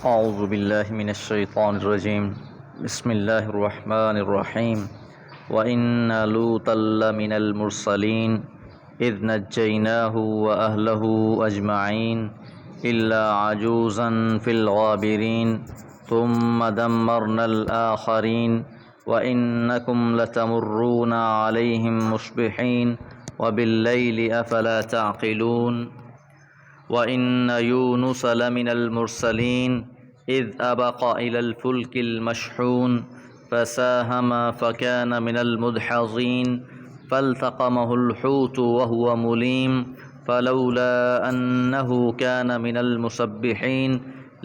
أعوذ بالله من الشيطان الرجيم. بسم الله الرحمن الرحيم. وإن لوطا لمن المرسلين إذ نجيناه وأهله أجمعين إلا عجوزا في الغابرين ثم دمرنا الآخرين وإنكم لتمرون عليهم مصبحين وبالليل أفلا تعقلون. وَإِنَّ يُونُسَ لَمِنَ الْمُرْسَلِينَ إِذْ أَبَقَ إِلَى الْفُلْكِ الْمَشْحُونِ فَسَاهَمَ فَكَانَ مِنَ الْمُدْحَضِينَ فَالْتَقَمَهُ الْحُوتُ وَهُوَ مُلِيمٌ فَلَوْلَا أَنَّهُ كَانَ مِنَ الْمُسَبِّحِينَ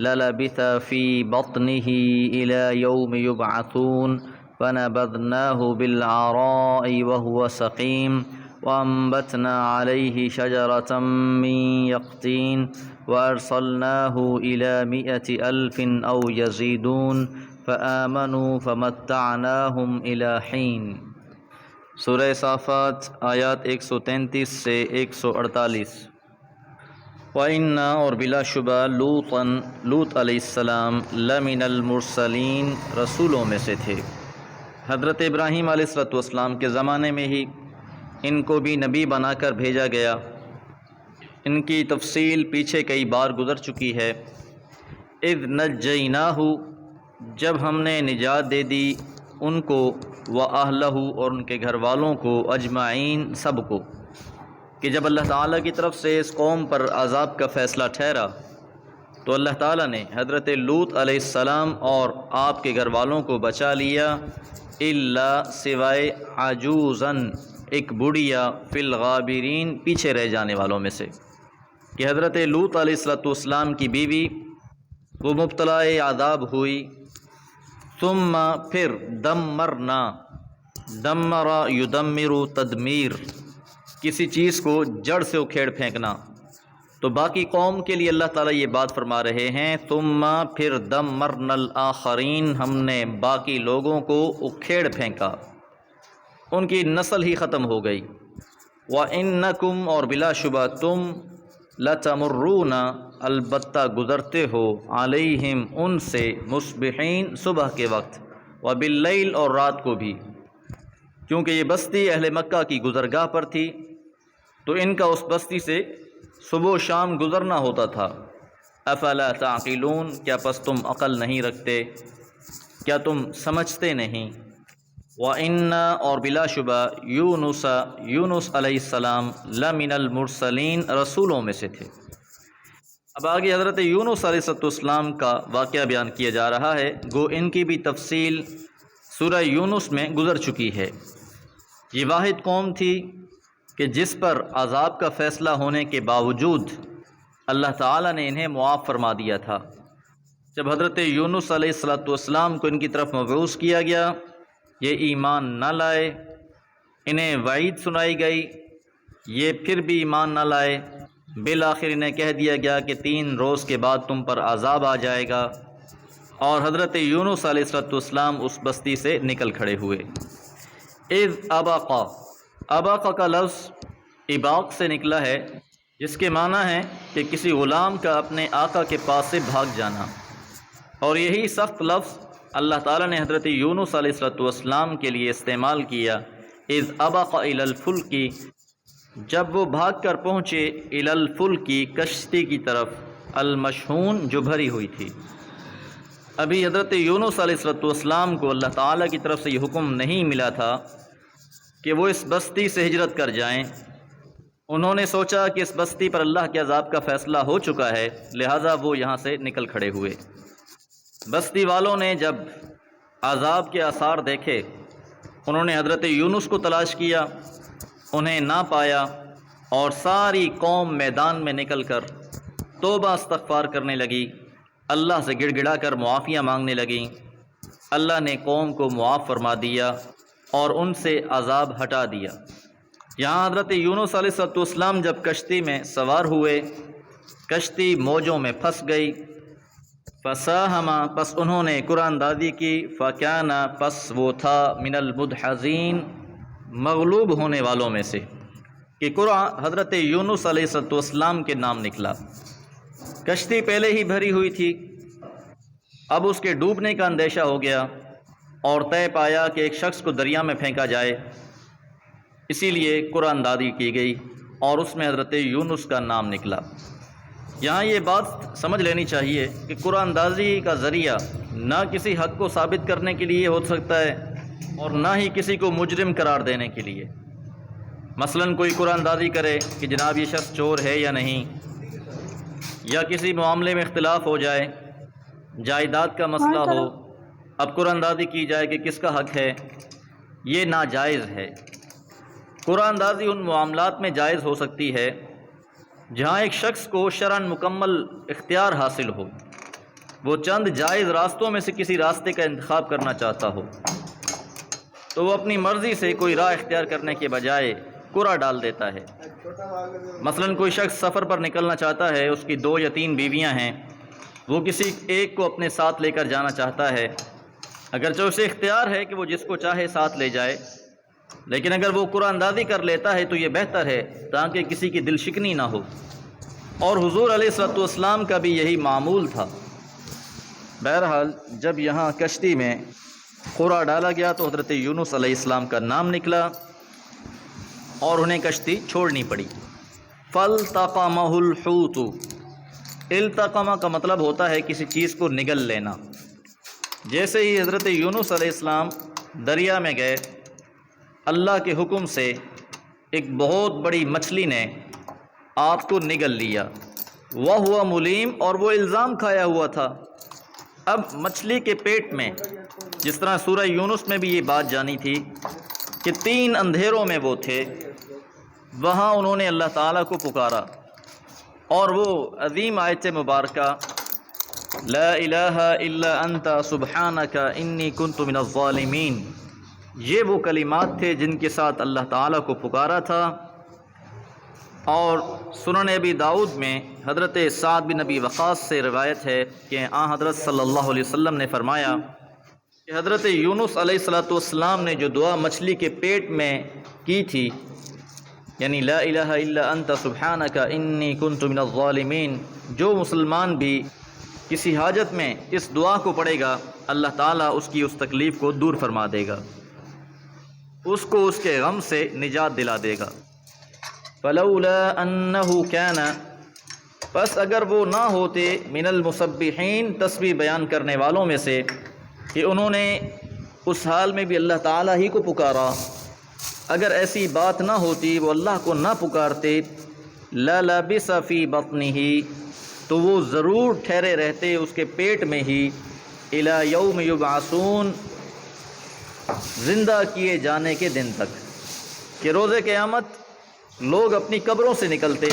لَلَبِثَ فِي بَطْنِهِ إِلَى يَوْمِ يُبْعَثُونَ فَنَبَذْنَاهُ بِالْعَرَاءِ وَهُوَ سَقِيمٌ وَأَنبَتْنَا عَلَيْهِ شَجَرَةً مِّن يَقْطِينٍ وَأَرْسَلْنَاهُ إِلَى 100,000 أَوْ يَزِيدُونَ فَآمَنُوا فَمَتَّعْنَاهُمْ إِلَى حِينٍ۔ سورہ صافات آیات 133 سے 148۔ وَإِنَّ اور بلا شبہ لوط علیہ السلام لَمِنَ الْمُرْسَلِينَ رسولوں میں سے تھے۔ حضرت ابراہیم علیہ السلام کے زمانے میں ہی ان کو بھی نبی بنا کر بھیجا گیا۔ ان کی تفصیل پیچھے کئی بار گزر چکی ہے۔ اذ نجیناہ، جب ہم نے نجات دے دی ان کو، واہلہ اور ان کے گھر والوں کو، اجمعین سب کو، کہ جب اللہ تعالیٰ کی طرف سے اس قوم پر عذاب کا فیصلہ ٹھہرا تو اللہ تعالیٰ نے حضرت لوط علیہ السلام اور آپ کے گھر والوں کو بچا لیا، الا سوائے عجوزن ایک بڑھیا، فی الغابرین پیچھے رہ جانے والوں میں سے، کہ حضرت لوط علیہ السلام کی بیوی وہ مبتلا عذاب ہوئی۔ ثم پھر دمرنا، دمر یدمر تدمیر، کسی چیز کو جڑ سے اکھیڑ پھینکنا، تو باقی قوم کے لیے اللہ تعالیٰ یہ بات فرما رہے ہیں، ثم پھر دمرنا الآخرین، ہم نے باقی لوگوں کو اکھیڑ پھینکا، ان کی نسل ہی ختم ہو گئی۔ وَإِنَّكُمْ اور بلا شبہ تم، لَتَمُرُّونَ البتہ گزرتے ہو، عَلَيْهِمْ ان سے، مُصْبِحِينَ صبح کے وقت، وَبِاللَّيْلِ اور رات کو بھی، کیونکہ یہ بستی اہل مکہ کی گزرگاہ پر تھی تو ان کا اس بستی سے صبح و شام گزرنا ہوتا تھا۔ أَفَلَا تَعْقِلُونَ کیا پس تم عقل نہیں رکھتے، کیا تم سمجھتے نہیں۔ وَإِنَّ اور بلا شبہ یونس علیہ السلام لَمِنَ الْمُرْسَلِينَ رسولوں میں سے تھے۔ اب آگے حضرت یونس علیہ السلام کا واقعہ بیان کیا جا رہا ہے، گو ان کی بھی تفصیل سورہ یونس میں گزر چکی ہے۔ یہ واحد قوم تھی کہ جس پر عذاب کا فیصلہ ہونے کے باوجود اللہ تعالیٰ نے انہیں معاف فرما دیا تھا۔ جب حضرت یونس علیہ السلام کو ان کی طرف مبعوث کیا گیا، یہ ایمان نہ لائے، انہیں وعید سنائی گئی، یہ پھر بھی ایمان نہ لائے، بالآخر انہیں کہہ دیا گیا کہ 3 روز کے بعد تم پر عذاب آ جائے گا، اور حضرت یونس علیہ السلام اس بستی سے نکل کھڑے ہوئے۔ اذ اباق کا لفظ اباق سے نکلا ہے، جس کے معنی ہے کہ کسی غلام کا اپنے آقا کے پاس سے بھاگ جانا، اور یہی سخت لفظ اللہ تعالیٰ نے حضرت یونس علیہ السلام کے لیے استعمال کیا۔ اذ ابق الی الفلک، جب وہ بھاگ کر پہنچے، الی الفلک کشتی کی طرف، المشحون جو بھری ہوئی تھی۔ ابھی حضرت یونس علیہ السلام کو اللہ تعالیٰ کی طرف سے یہ حکم نہیں ملا تھا کہ وہ اس بستی سے ہجرت کر جائیں۔ انہوں نے سوچا کہ اس بستی پر اللہ کے عذاب کا فیصلہ ہو چکا ہے، لہٰذا وہ یہاں سے نکل کھڑے ہوئے۔ بستی والوں نے جب عذاب کے آثار دیکھے، انہوں نے حضرت یونس کو تلاش کیا، انہیں نہ پایا، اور ساری قوم میدان میں نکل کر توبہ استغفار کرنے لگی، اللہ سے گڑ گڑا کر معافیاں مانگنے لگیں۔ اللہ نے قوم کو معاف فرما دیا اور ان سے عذاب ہٹا دیا۔ یہاں حضرت یونس علیہ السلام جب کشتی میں سوار ہوئے، کشتی موجوں میں پھنس گئی، فساہم پس انہوں نے قرآن اندازی کی، فکان پس وہ تھا، من المدحضین مغلوب ہونے والوں میں سے، کہ قرآن حضرت یونس علیہ السلام کے نام نکلا۔ کشتی پہلے ہی بھری ہوئی تھی، اب اس کے ڈوبنے کا اندیشہ ہو گیا اور طے پایا کہ ایک شخص کو دریا میں پھینکا جائے، اسی لیے قرآن اندازی کی گئی اور اس میں حضرت یونس کا نام نکلا۔ یہاں یہ بات سمجھ لینی چاہیے کہ قرآن اندازی کا ذریعہ نہ کسی حق کو ثابت کرنے کے لیے ہو سکتا ہے اور نہ ہی کسی کو مجرم قرار دینے کے لیے۔ مثلاً کوئی قرآن اندازی کرے کہ جناب یہ شخص چور ہے یا نہیں، یا کسی معاملے میں اختلاف ہو جائے، جائیداد کا مسئلہ ہو، اب قرآن اندازی کی جائے کہ کس کا حق ہے، یہ ناجائز ہے۔ قرآن اندازی ان معاملات میں جائز ہو سکتی ہے جہاں ایک شخص کو شرعاً مکمل اختیار حاصل ہو، وہ چند جائز راستوں میں سے کسی راستے کا انتخاب کرنا چاہتا ہو، تو وہ اپنی مرضی سے کوئی راہ اختیار کرنے کے بجائے قرعہ ڈال دیتا ہے۔ مثلاً کوئی شخص سفر پر نکلنا چاہتا ہے، اس کی 2 یا 3 بیویاں ہیں، وہ کسی ایک کو اپنے ساتھ لے کر جانا چاہتا ہے، اگرچہ اسے اختیار ہے کہ وہ جس کو چاہے ساتھ لے جائے، لیکن اگر وہ قرعہ اندازی کر لیتا ہے تو یہ بہتر ہے تاکہ کسی کی دل شکنی نہ ہو۔ اور حضور علیہ الصلوۃ والسلام کا بھی یہی معمول تھا۔ بہرحال جب یہاں کشتی میں قرعہ ڈالا گیا تو حضرت یونس علیہ السلام کا نام نکلا اور انہیں کشتی چھوڑنی پڑی۔ فَالْتَقَمَهُ الْحُوتُ، التقمہ کا مطلب ہوتا ہے کسی چیز کو نگل لینا۔ جیسے ہی حضرت یونس علیہ السلام دریا میں گئے، اللہ کے حکم سے ایک بہت بڑی مچھلی نے آپ کو نگل لیا، وَهُوَ مُلِيمٌ، اور وہ الزام کھایا ہوا تھا۔ اب مچھلی کے پیٹ میں، جس طرح سورہ یونس میں بھی یہ بات جانی تھی کہ 3 اندھیروں میں وہ تھے، وہاں انہوں نے اللہ تعالیٰ کو پکارا، اور وہ عظیم آیت مبارکہ لا الہ الا انت سبحانک انی کنت من الظالمین، یہ وہ کلمات تھے جن کے ساتھ اللہ تعالیٰ کو پکارا تھا۔ اور سنن ابی داؤد میں حضرت سعد بن ابی وقاص سے روایت ہے کہ حضرت صلی اللہ علیہ وسلم نے فرمایا کہ حضرت یونس علیہ السلام نے جو دعا مچھلی کے پیٹ میں کی تھی، یعنی لا الہ الا انت سبحانک انی کنت من الظالمین، جو مسلمان بھی کسی حاجت میں اس دعا کو پڑھے گا، اللہ تعالیٰ اس کی اس تکلیف کو دور فرما دے گا، اس کو اس کے غم سے نجات دلا دے گا۔ فلولا انہ کان، پس اگر وہ نہ ہوتے من المسبحین، تسبیح بیان کرنے والوں میں سے، کہ انہوں نے اس حال میں بھی اللہ تعالیٰ ہی کو پکارا، اگر ایسی بات نہ ہوتی، وہ اللہ کو نہ پکارتے، للبث فی بطنہ، تو وہ ضرور ٹھہرے رہتے اس کے پیٹ میں ہی، الی یوم یبعثون، زندہ کیے جانے کے دن تک، کہ روز قیامت لوگ اپنی قبروں سے نکلتے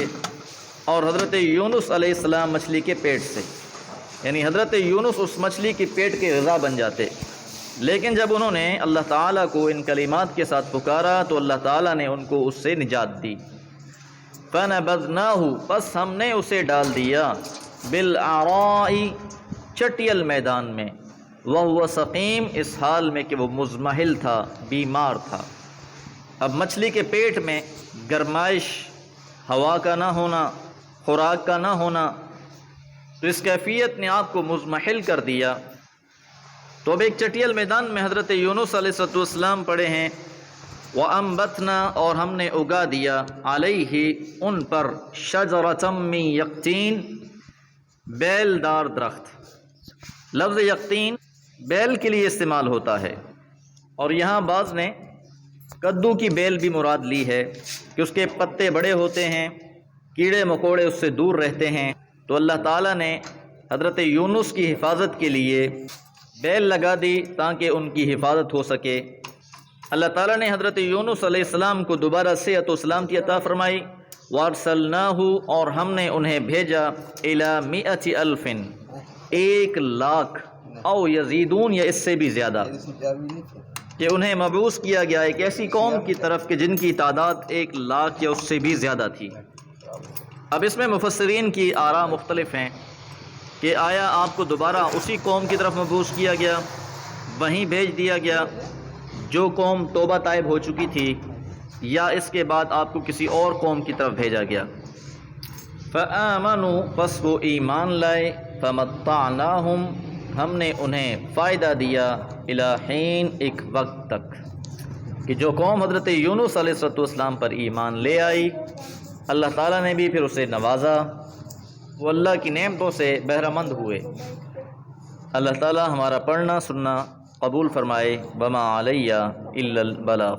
اور حضرت یونس علیہ السلام مچھلی کے پیٹ سے، یعنی حضرت یونس اس مچھلی کی پیٹ کے غذا بن جاتے۔ لیکن جب انہوں نے اللہ تعالیٰ کو ان کلمات کے ساتھ پکارا تو اللہ تعالیٰ نے ان کو اس سے نجات دی۔ فَنَبَذْنَاهُ، پس ہم نے اسے ڈال دیا، بِالْعَرَاءِ، چٹیل میدان میں، وَهُوَ سَقِيمٌ، اس حال میں کہ وہ مزمحل تھا، بیمار تھا۔ اب مچھلی کے پیٹ میں گرمائش، ہوا کا نہ ہونا، خوراک کا نہ ہونا، تو اس کیفیت نے آپ کو مزمحل کر دیا۔ تو اب ایک چٹیل میدان میں حضرت یونس علیہ السلام پڑے ہیں، وَأَنبَتْنَا، اور ہم نے اگا دیا، عَلَيْهِ، ان پر، شَجَرَةً مِّن یقطین، بیل دار درخت۔ لفظ یقطین بیل کے لیے استعمال ہوتا ہے، اور یہاں بعض نے کدو کی بیل بھی مراد لی ہے کہ اس کے پتے بڑے ہوتے ہیں، کیڑے مکوڑے اس سے دور رہتے ہیں، تو اللہ تعالیٰ نے حضرت یونس کی حفاظت کے لیے بیل لگا دی تاکہ ان کی حفاظت ہو سکے۔ اللہ تعالیٰ نے حضرت یونس علیہ السلام کو دوبارہ صحت و سلامتی عطا فرمائی، وَأَرْسَلْنَاهُ، اور ہم نے انہیں بھیجا، إِلَى 100,000، 1,00,000، او یزیدون، یا اس سے بھی زیادہ، کہ انہیں مبعوث کیا گیا ایک ایسی قوم کی طرف کہ جن کی تعداد 1,00,000 یا اس سے بھی زیادہ تھی۔ اب اس میں مفسرین کی آراء مختلف ہیں کہ آیا آپ کو دوبارہ اسی قوم کی طرف مبعوث کیا گیا، وہیں بھیج دیا گیا جو قوم توبہ طائب ہو چکی تھی، یا اس کے بعد آپ کو کسی اور قوم کی طرف بھیجا گیا؟ فآمنوا، پس وہ ایمان لائے، فمتعناہم، ہم نے انہیں فائدہ دیا الہین ایک وقت تک، کہ جو قوم حضرت یونس علیہ السلام پر ایمان لے آئی، اللہ تعالیٰ نے بھی پھر اسے نوازا، وہ اللہ کی نعمتوں سے بہرہ مند ہوئے۔ اللہ تعالیٰ ہمارا پڑھنا سننا قبول فرمائے۔ وما علیہ الا البلاغ۔